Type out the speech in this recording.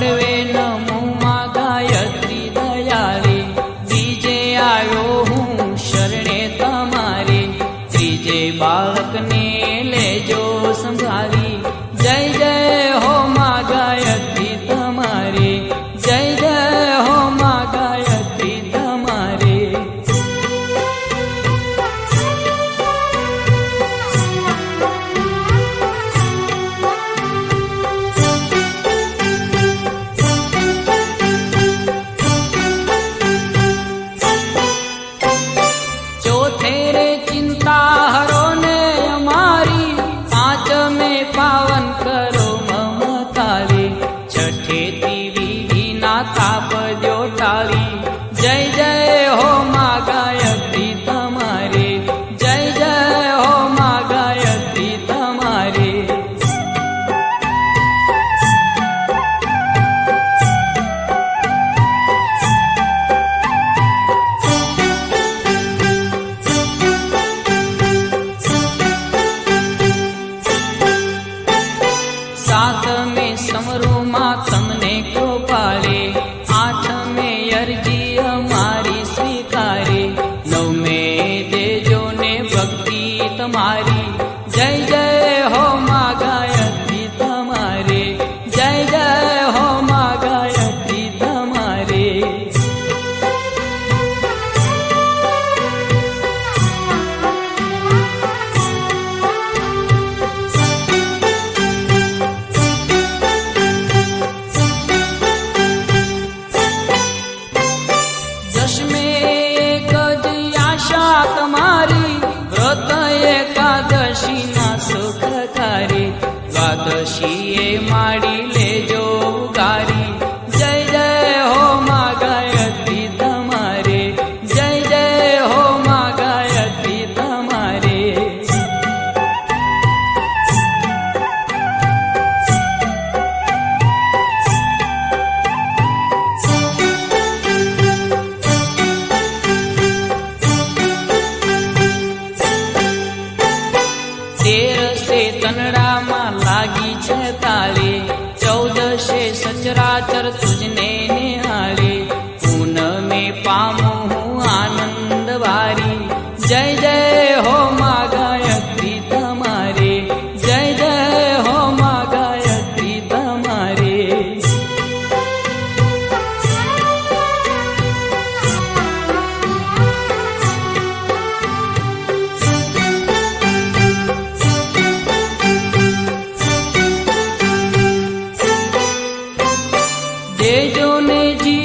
મળવે નમોમાં ગાયત્રી દયાળી, બીજે આવ્યો હું શરણે તમારે, ત્રીજે બાળકને લેજો સંભાળી, જય જય હો માં ગાયત્રી તમારે, જય જય હો માં ગાયત્રી તમારે. ચોથે રે ચિંતા હરો ને અમારી, પાંચમે પાવન કરો મમતારી, છઠ્ઠેથી વિધિના તાપ જો ટાળી, જય જય હો માં ગાયત્રી તમારે, જય જય હો માં ગાયત્રી તમારે. સાતમે સમરૂમાં તમને કૃપાળે, આઠમે અરજી અમારી સ્વીકારે, નવમે દેજો ને ભક્તિ તમારી, જય જય હો માં ગાયત્રી તમારે, જય જય હો માં ગાયત્રી તમારે. દશમે એક જ આશા તમારી, વ્રત એકાદશી ના સુખકારી, દ્વાદશીએ માડી લેજો ઉગારી, જય જય હો માં ગાયત્રી તમારે, જય જય હો માં ગાયત્રી તમારે. તેરસે તનડામાં લાગી છે તાળી, ચૌદશે સચરાચર તુજને નિહાળે, પૂનમે પામું હું આનંદ વારી, જય જય હો માં ગાયત્રી તમારે, જય જય હો માં ગાયત્રી તમારે. દેજો ને જી